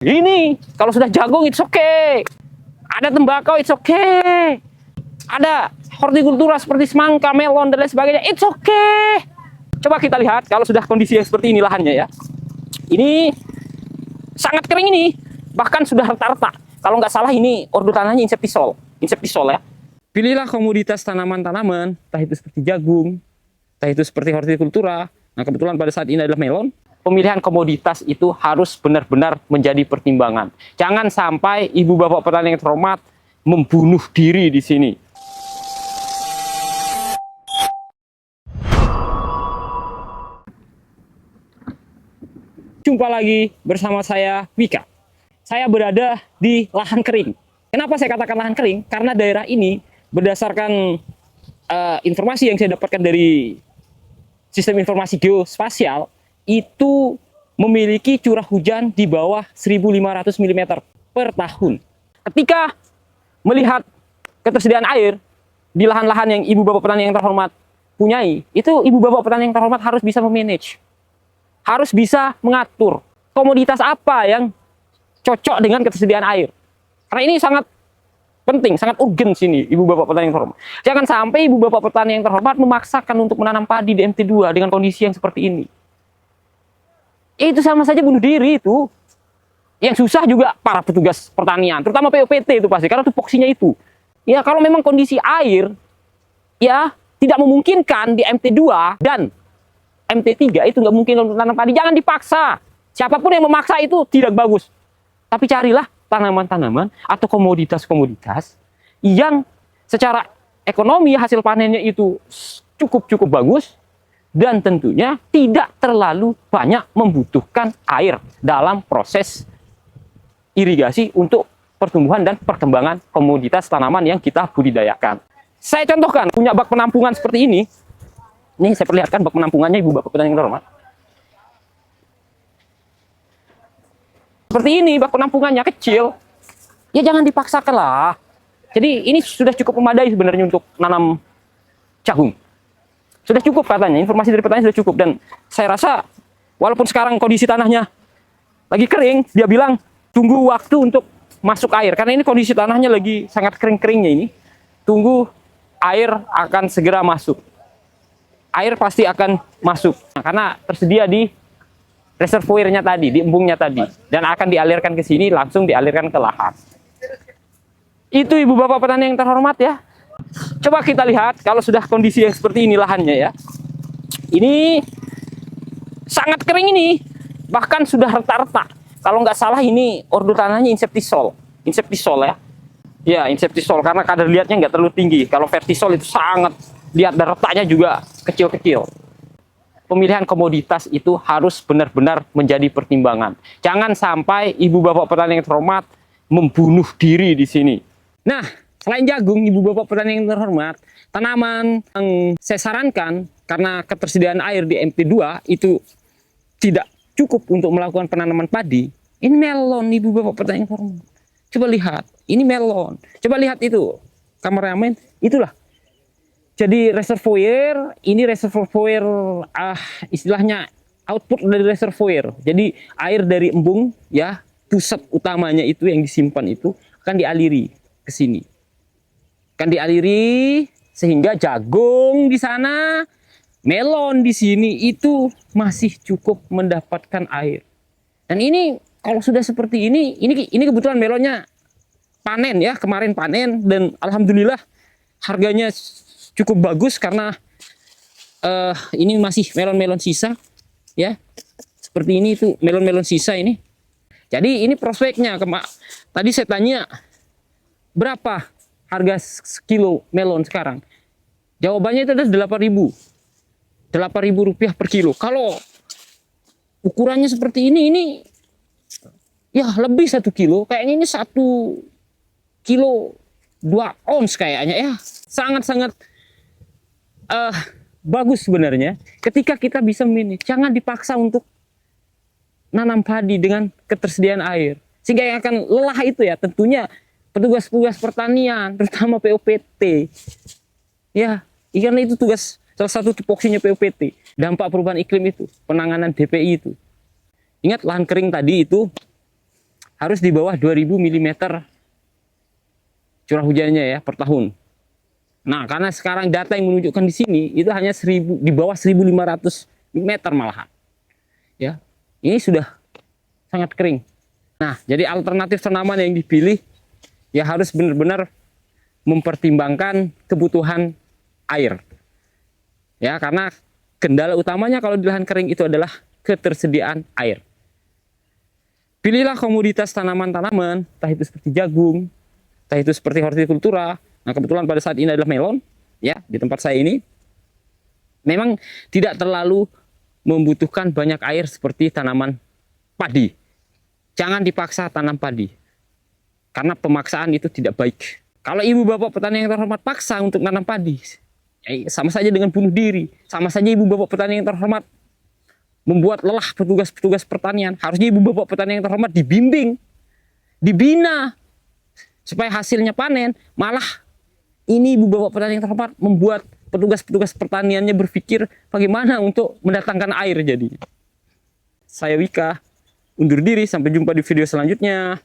Ini kalau sudah jagung it's okay. Ada tembakau it's okay. Ada hortikultura seperti semangka, melon dan lain sebagainya it's okay. Coba kita lihat kalau sudah kondisi yang seperti ini lahannya ya. Ini sangat kering ini. Bahkan sudah retak-retak. Kalau nggak salah ini ordo tanahnya inseptisol ya. Pilihlah komoditas tanaman-tanaman, entah itu seperti jagung, entah itu seperti hortikultura. Nah, kebetulan pada saat ini adalah melon. Pemilihan komoditas itu harus benar-benar menjadi pertimbangan. Jangan sampai ibu bapak petani yang terhormat membunuh diri di sini. Jumpa lagi bersama saya, Wika. Saya berada di lahan kering. Kenapa saya katakan lahan kering? Karena daerah ini berdasarkan informasi yang saya dapatkan dari sistem informasi geospasial, itu memiliki curah hujan di bawah 1.500 mm per tahun. Ketika melihat ketersediaan air di lahan-lahan yang ibu bapak petani yang terhormat punyai, itu ibu bapak petani yang terhormat harus bisa memanage, harus bisa mengatur komoditas apa yang cocok dengan ketersediaan air. Karena ini sangat penting, sangat urgen sini ibu bapak petani yang terhormat. Jangan sampai ibu bapak petani yang terhormat memaksakan untuk menanam padi di MT2 dengan kondisi yang seperti ini. Itu sama saja bunuh diri itu. Yang susah juga para petugas pertanian, terutama POPT itu pasti, karena tupoksinya itu. Ya kalau memang kondisi air ya tidak memungkinkan di MT2 dan MT3 itu nggak mungkin untuk tanam padi, jangan dipaksa. Siapapun yang memaksa itu tidak bagus. Tapi carilah tanaman-tanaman atau komoditas-komoditas yang secara ekonomi hasil panennya itu cukup bagus, dan tentunya tidak terlalu banyak membutuhkan air dalam proses irigasi untuk pertumbuhan dan perkembangan komoditas tanaman yang kita budidayakan. Saya contohkan, punya bak penampungan seperti ini. Nih saya perlihatkan bak penampungannya ibu bapak petani yang terhormat. Seperti ini bak penampungannya kecil. Ya jangan dipaksakan lah. Jadi ini sudah cukup memadai sebenarnya untuk nanam jagung. Sudah cukup katanya, informasi dari petani sudah cukup. Dan saya rasa walaupun sekarang kondisi tanahnya lagi kering, dia bilang tunggu waktu untuk masuk air. Karena ini kondisi tanahnya lagi sangat kering-keringnya ini. Tunggu air akan segera masuk. Air pasti akan masuk. Nah, karena tersedia di reservoirnya tadi, di embungnya tadi. Dan akan dialirkan ke sini, langsung dialirkan ke lahan. Itu ibu bapak petani yang terhormat ya. Coba kita lihat kalau sudah kondisi yang seperti ini lahannya ya. Ini sangat kering ini. Bahkan sudah retak-retak. Kalau nggak salah ini ordo tanahnya inseptisol ya. Ya, inseptisol karena kadar liatnya nggak terlalu tinggi. Kalau vertisol itu sangat liat dan retaknya juga kecil-kecil. Pemilihan komoditas itu harus benar-benar menjadi pertimbangan. Jangan sampai ibu bapak petani yang terhormat membunuh diri di sini. Nah, selain jagung, ibu bapak petani yang terhormat, tanaman yang saya sarankan karena ketersediaan air di MT2 itu tidak cukup untuk melakukan penanaman padi. Ini melon, ibu bapak petani yang terhormat. Coba lihat, ini melon. Coba lihat itu, kameramen, itulah. Jadi reservoir, ini reservoir istilahnya output dari reservoir. Jadi air dari embung ya, pusat utamanya itu yang disimpan itu akan dialiri ke sini. Akan dialiri sehingga jagung di sana, melon di sini itu masih cukup mendapatkan air. Dan ini kalau sudah seperti ini kebetulan melonnya panen ya, kemarin panen dan alhamdulillah harganya cukup bagus karena ini masih melon-melon sisa ya. Seperti ini itu melon-melon sisa ini. Jadi ini prospeknya. Tadi saya tanya berapa harga sekilo melon sekarang. Jawabannya itu adalah 8.000 rupiah per kilo. Kalau ukurannya seperti ini ya lebih 1 kilo. Kayaknya ini 1 kilo 2 ons kayaknya ya. Sangat-sangat bagus sebenarnya ketika kita bisa manage. Jangan dipaksa untuk nanam padi dengan ketersediaan air. Sehingga yang akan lelah itu ya tentunya petugas-petugas pertanian, terutama POPT. Ya, karena itu tugas salah satu tupoksinya POPT. Dampak perubahan iklim itu, penanganan DPI itu. Ingat lahan kering tadi itu harus di bawah 2000 mm curah hujannya ya per tahun. Nah, karena sekarang data yang menunjukkan di sini itu hanya 1000, di bawah 1500 mm malahan. Ya. Ini sudah sangat kering. Nah, jadi alternatif tanaman yang dipilih ya harus benar-benar mempertimbangkan kebutuhan air. Ya, karena kendala utamanya kalau di lahan kering itu adalah ketersediaan air. Pilihlah komoditas tanaman-tanaman, entah itu seperti jagung, entah itu seperti hortikultura. Nah, kebetulan pada saat ini adalah melon, ya, di tempat saya ini. Memang tidak terlalu membutuhkan banyak air seperti tanaman padi. Jangan dipaksa tanam padi, karena pemaksaan itu tidak baik. Kalau ibu bapak petani yang terhormat paksa untuk tanam padi, sama saja dengan bunuh diri. Sama saja ibu bapak petani yang terhormat membuat lelah petugas-petugas pertanian. Harusnya ibu bapak petani yang terhormat dibimbing, dibina, supaya hasilnya panen. Malah ini ibu bapak petani yang terhormat membuat petugas-petugas pertaniannya berpikir bagaimana untuk mendatangkan air jadinya. Saya Wika, undur diri, sampai jumpa di video selanjutnya.